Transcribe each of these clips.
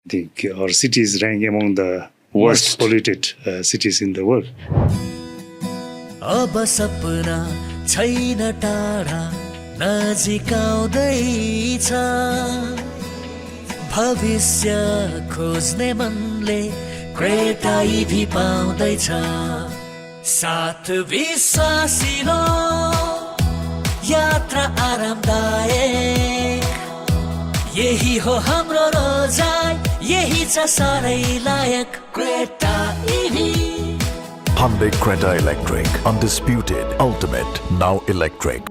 I think our cities rank among the worst polluted cities in the world. अब सपना छैन टाढा नजिक आउँदैछ भविष्य खोज्ने मनले क्रेटा इभी पाउँदैछ साथ विश्वासिलो यात्रा आरामदायक यही हो हाम्रो रोजाइ यही छ साह्रै लायक Creta EV Hyundai Creta Electric, undisputed, ultimate, now electric.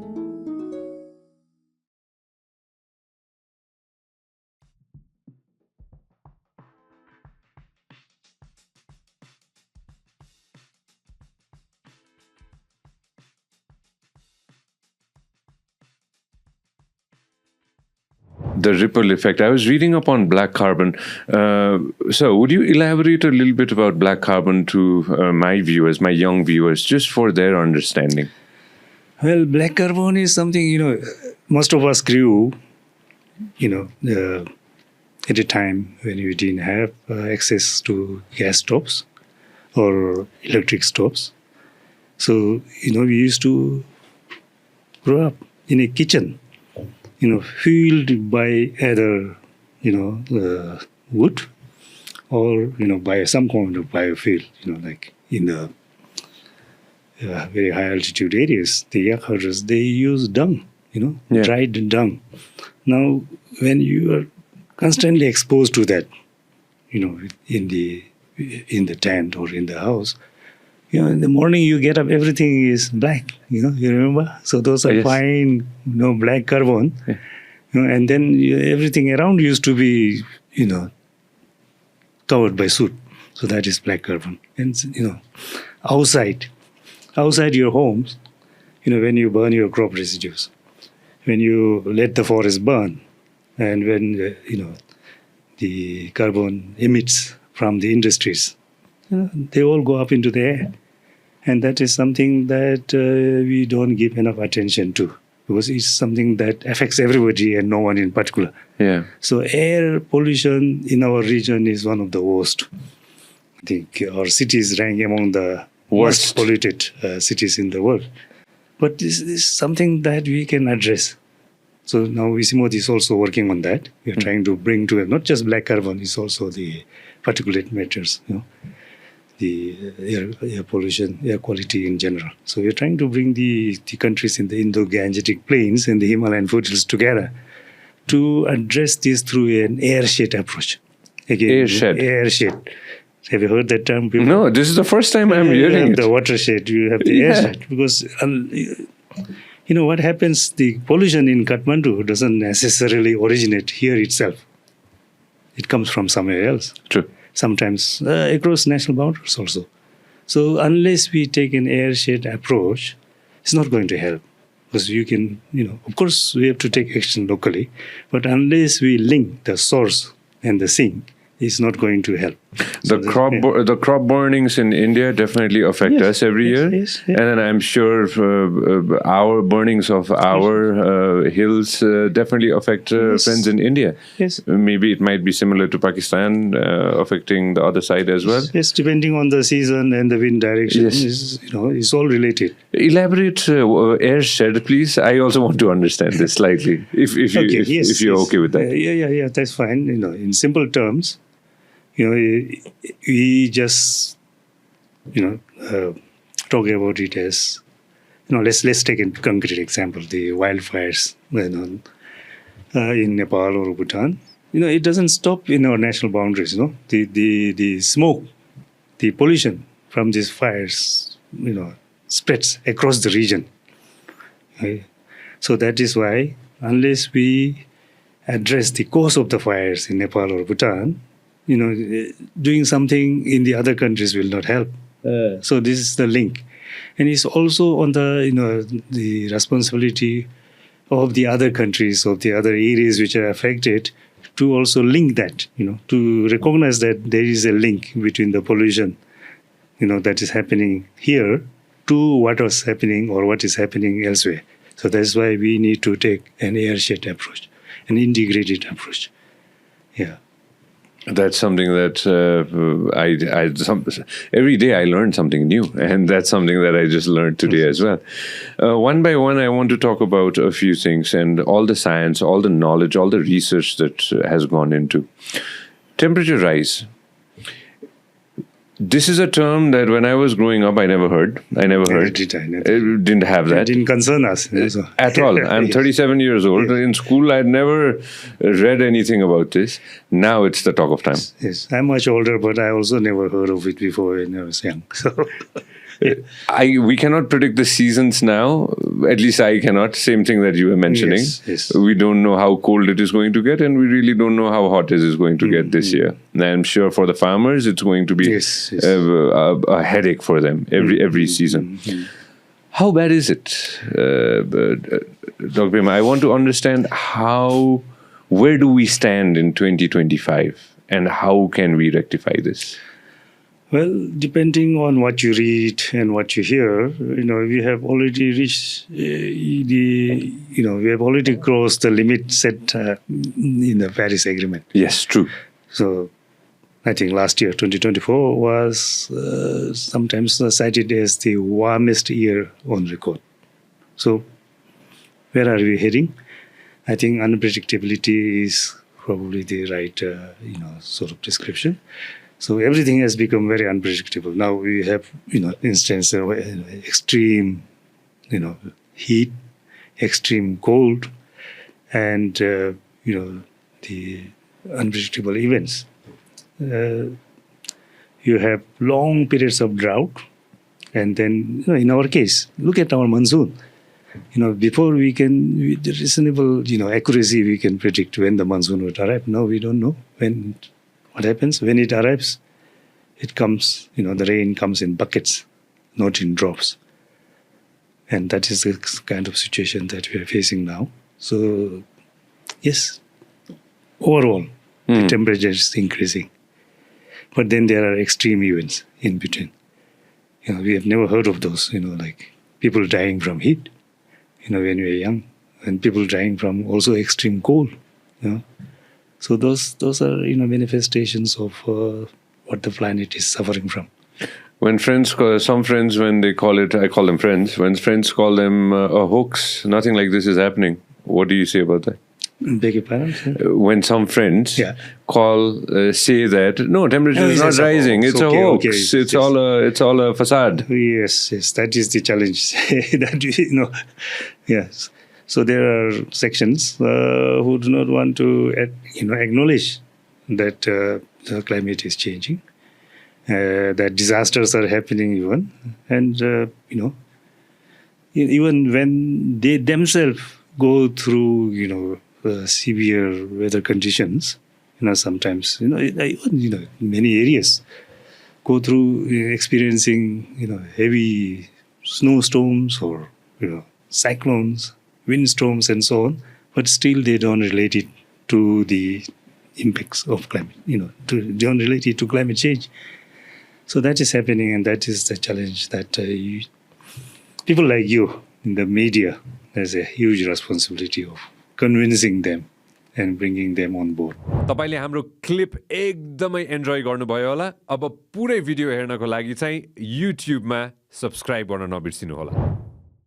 The ripple effect. I was reading up on black carbon. So would you elaborate a little bit about black carbon to my viewers, my young viewers, just for their understanding? Well, black carbon is something, most of us grew, at a time when we didn't have access to gas stoves or electric stoves. So, we used to grow up in a kitchen, fueled by either, wood or, by some kind of biofuel, like in the very high altitude areas, the yak herders, they use dung, dried dung. Now, when you are constantly exposed to that, in the tent or in the house, in the morning you get up, everything is black, you remember? So those are fine, black carbon. Yeah. And then everything around used to be, covered by soot. So that is black carbon. And, outside your homes, when you burn your crop residues, when you let the forest burn, and when, the carbon emits from the industries, they all go up into the air. And that is something that we don't give enough attention to because it's something that affects everybody and no one in particular. Yeah. So air pollution in our region is one of the worst. I think our cities rank among the worst polluted cities in the world. But this is something that we can address. So now ICIMOD is also working on that. We are trying to bring together not just black carbon, it's also the particulate matters, the air pollution, air quality in general. So we're trying to bring the countries in the Indo-Gangetic plains and the Himalayan foothills together to address this through an airshed approach. Again, airshed. Have you heard that term before? No, this is the first time I'm hearing it. The watershed, you have the airshed. Because, what happens, the pollution in Kathmandu doesn't necessarily originate here itself. It comes from somewhere else. True. Sometimes across national boundaries also. So unless we take an airshed approach, it's not going to help. Because you can, of course we have to take action locally, but unless we link the source and the sink, it's not going to help. The crop burnings in India definitely affect us every year. Yes. And then I'm sure our burnings of our hills definitely affect friends in India. Yes. Maybe it might be similar to Pakistan affecting the other side as well. Yes, depending on the season and the wind direction, it's all related. Elaborate airshed, please. I also want to understand this slightly, if you're okay with that. Yeah, that's fine. In simple terms, we just, talk about it as, let's take a concrete example, the wildfires in Nepal or Bhutan. It doesn't stop in our national boundaries, The smoke, the pollution from these fires, spreads across the region. Right? So that is why, unless we address the cause of the fires in Nepal or Bhutan, doing something in the other countries will not help. So this is the link. And it's also on the, the responsibility of the other countries, of the other areas which are affected, to also link that, to recognize that there is a link between the pollution, that is happening here to what was happening or what is happening elsewhere. So that's why we need to take an airshed approach, an integrated approach. Yeah. That's something that every day I learn something new, and that's something that I just learned today as well. One by one, I want to talk about a few things and all the science, all the knowledge, all the research that has gone into temperature rise. This is a term that when I was growing up, I never heard. It didn't have that. It didn't concern us. At all. I'm 37 years old. In school, I'd never read anything about this. Now it's the talk of time. Yes, I'm much older, but I also never heard of it before when I was young. So, we cannot predict the seasons now. At least I cannot. Same thing that you were mentioning. Yes. We don't know how cold it is going to get, and we really don't know how hot it is going to get this year. And I'm sure for the farmers, it's going to be a headache for them every season. How bad is it, Dr. Pema? I want to understand where do we stand in 2025, and how can we rectify this? Well, depending on what you read and what you hear, we have already reached we have already crossed the limit set in the Paris Agreement. Yes, true. So, I think last year, 2024, was sometimes cited as the warmest year on record. So, where are we heading? I think unpredictability is probably the right, sort of description. So everything has become very unpredictable. Now we have, instances of extreme, heat, extreme cold, and, the unpredictable events. You have long periods of drought. And then, in our case, look at our monsoon. Before with reasonable, accuracy, we can predict when the monsoon would arrive. Now we don't know what happens when it arrives. It comes, the rain comes in buckets, not in drops. And that is the kind of situation that we are facing now. So, yes, overall, the temperature is increasing. But then there are extreme events in between. We have never heard of those, like people dying from heat, when we were young, and people dying from also extreme cold, So those are manifestations of what the planet is suffering from. When some friends, when they call it, I call them friends. When friends call them a hoax, nothing like this is happening. What do you say about that? Beg your pardon? When some friends say that no, temperature is not rising, it's a hoax. It's all a facade. Yes, that is the challenge. Yes. So there are sections who do not want to, acknowledge that the climate is changing, that disasters are happening even, and even when they themselves go through, severe weather conditions, sometimes, even, many areas go through experiencing, heavy snowstorms or, cyclones, windstorms and so on, but still they don't relate it to the impacts of climate, don't relate it to climate change. So that is happening, and that is the challenge that people like you in the media, there's a huge responsibility of convincing them and bringing them on board. तपाईले हाम्रो clip एकदमै enjoy गर्नुभयो होला। अब पुरै video हेर्नको लागि चाहिँ YouTube मा सब्स्क्राइब गर्न नबिर्सिनु होला।